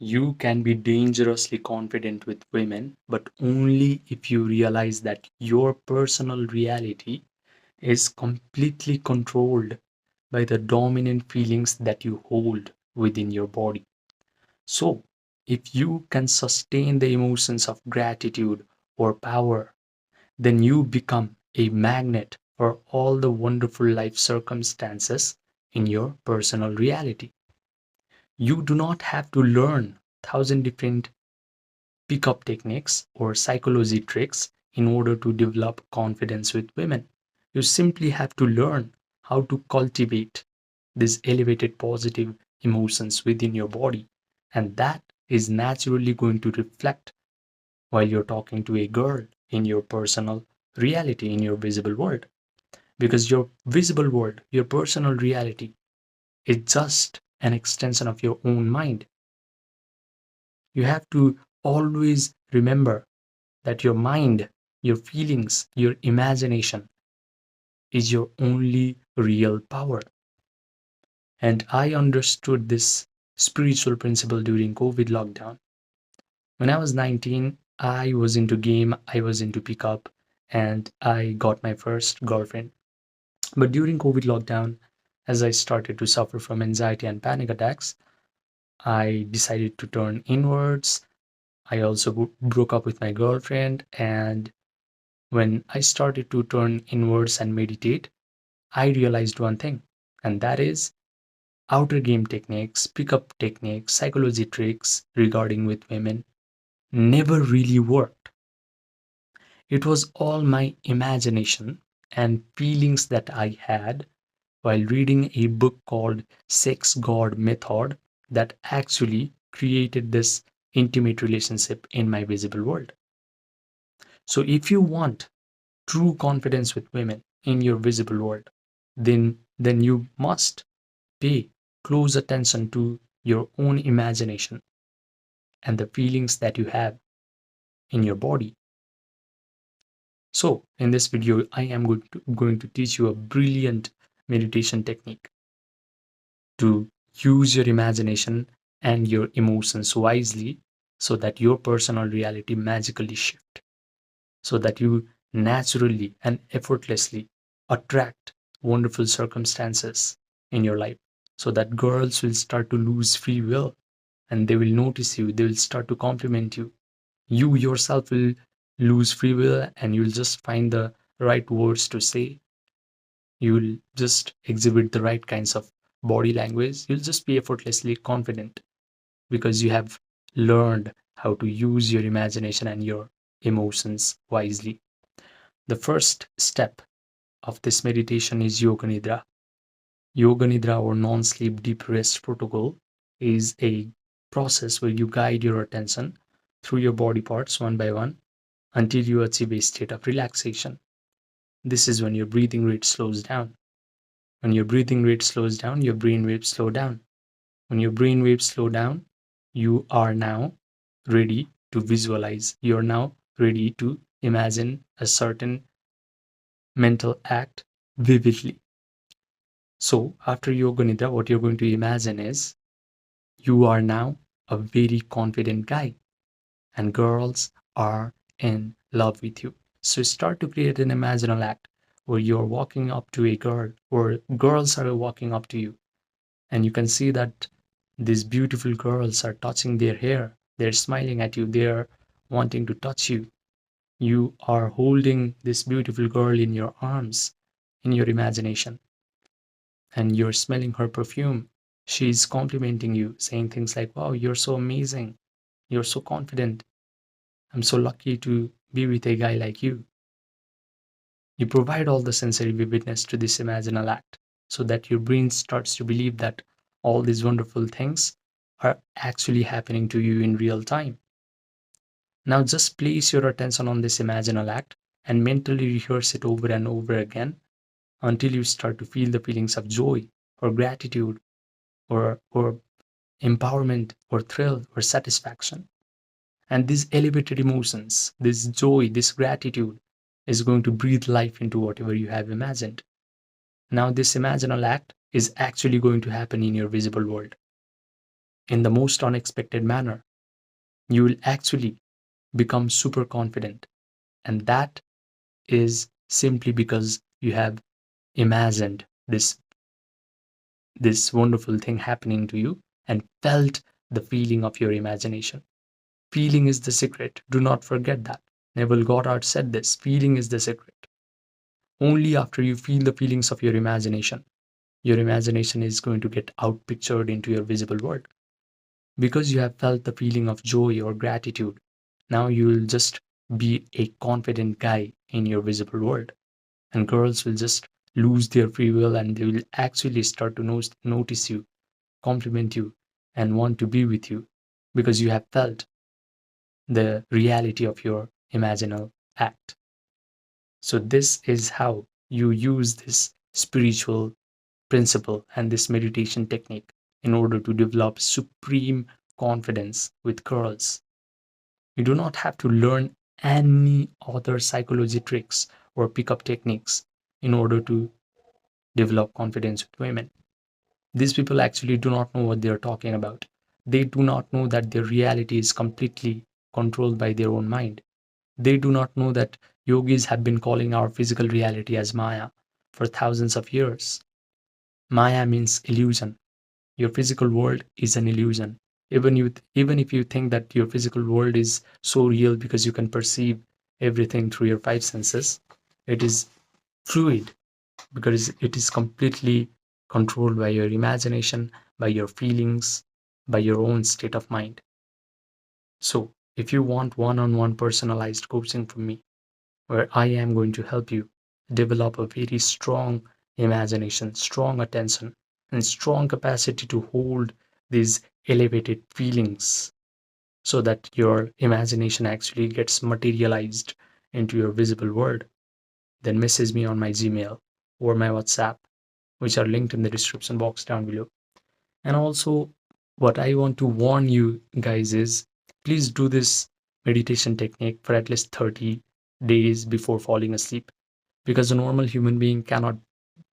You can be dangerously confident with women, but only if you realize that your personal reality is completely controlled by the dominant feelings that you hold within your body. So, if you can sustain the emotions of gratitude or power, then you become a magnet for all the wonderful life circumstances in your personal reality. You do not have to learn thousand different pickup techniques or psychology tricks in order to develop confidence with women. You simply have to learn how to cultivate these elevated positive emotions within your body, and that is naturally going to reflect while you're talking to a girl in your personal reality, in your visible world. Because your visible world, your personal reality, is just an extension of your own mind. You have to always remember that your mind, your feelings, your imagination is your only real power. And I understood this spiritual principle during COVID lockdown. When I was 19, I was into game, I was into pickup, and I got my first girlfriend. But during COVID lockdown, as I started to suffer from anxiety and panic attacks, I decided to turn inwards. I also broke up with my girlfriend, and when I started to turn inwards and meditate, I realized one thing, and that is outer game techniques, pickup techniques, psychology tricks regarding with women never really worked. It was all my imagination and feelings that I had while reading a book called Sex God Method that actually created this intimate relationship in my visible world. So, if you want true confidence with women in your visible world, then you must pay close attention to your own imagination and the feelings that you have in your body. So, in this video, I am going to teach you a brilliant meditation technique to use your imagination and your emotions wisely so that your personal reality magically shift, so that you naturally and effortlessly attract wonderful circumstances in your life, so that girls will start to lose free will and they will notice you, they will start to compliment you. You yourself will lose free will and you'll just find the right words to say. You'll just exhibit the right kinds of body language. You'll just be effortlessly confident because you have learned how to use your imagination and your emotions wisely. The first step of this meditation is Yoga Nidra. Yoga Nidra or non sleep deep rest protocol is a process where you guide your attention through your body parts one by one until you achieve a state of relaxation. This is when your breathing rate slows down. When your breathing rate slows down, your brain waves slow down. When your brain waves slow down, you are now ready to visualize. You're now ready to imagine a certain mental act vividly. So, after Yoga Nidra, what you're going to imagine is you are now a very confident guy, and girls are in love with you. So, start to create an imaginal act where you're walking up to a girl, or girls are walking up to you, and you can see that these beautiful girls are touching their hair, they're smiling at you, they're wanting to touch you. You are holding this beautiful girl in your arms, in your imagination, and you're smelling her perfume. She's complimenting you, saying things like, wow, you're so amazing, you're so confident, I'm so lucky to be with a guy like you. You provide all the sensory vividness to this imaginal act so that your brain starts to believe that all these wonderful things are actually happening to you in real time. Now just place your attention on this imaginal act and mentally rehearse it over and over again until you start to feel the feelings of joy or gratitude or empowerment or thrill or satisfaction. And these elevated emotions, this joy, this gratitude is going to breathe life into whatever you have imagined. Now, this imaginal act is actually going to happen in your visible world. in the most unexpected manner. You will actually become super confident. And that is simply because you have imagined this wonderful thing happening to you and felt the feeling of your imagination. Feeling is the secret. Do not forget that. Neville Goddard said this: feeling is the secret. Only after you feel the feelings of your imagination is going to get outpictured into your visible world. Because you have felt the feeling of joy or gratitude, now you will just be a confident guy in your visible world. And girls will just lose their free will and they will actually start to notice you, compliment you, and want to be with you because you have felt the reality of your imaginal act. So, this is how you use this spiritual principle and this meditation technique in order to develop supreme confidence with girls. You do not have to learn any other psychology tricks or pickup techniques in order to develop confidence with women. These people actually do not know what they are talking about. They do not know that their reality is completely controlled by their own mind. They do not know that yogis have been calling our physical reality as Maya for thousands of years. Maya means illusion. Your physical world is an illusion. Even if you think that your physical world is so real because you can perceive everything through your five senses, it is fluid because it is completely controlled by your imagination, by your feelings, by your own state of mind. So, if you want one on one personalized coaching from me, where I am going to help you develop a very strong imagination, strong attention, and strong capacity to hold these elevated feelings so that your imagination actually gets materialized into your visible world, then message me on my Gmail or my WhatsApp, which are linked in the description box down below. And also, what I want to warn you guys is please do this meditation technique for at least 30 days before falling asleep because a normal human being cannot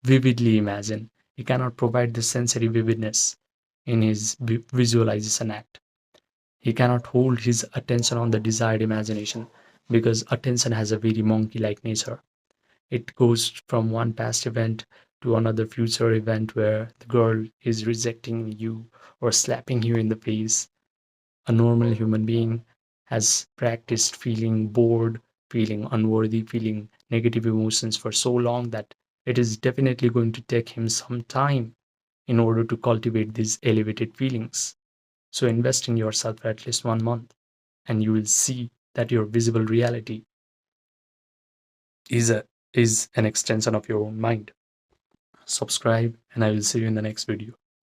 vividly imagine. He cannot provide the sensory vividness in his visualization act. He cannot hold his attention on the desired imagination because attention has a very monkey like nature. It goes from one past event to another future event where the girl is rejecting you or slapping you in the face. A normal human being has practiced feeling bored, feeling unworthy, feeling negative emotions for so long that it is definitely going to take him some time in order to cultivate these elevated feelings. So invest in yourself for at least 1 month, and you will see that your visible reality is an extension of your own mind. Subscribe, and I will see you in the next video.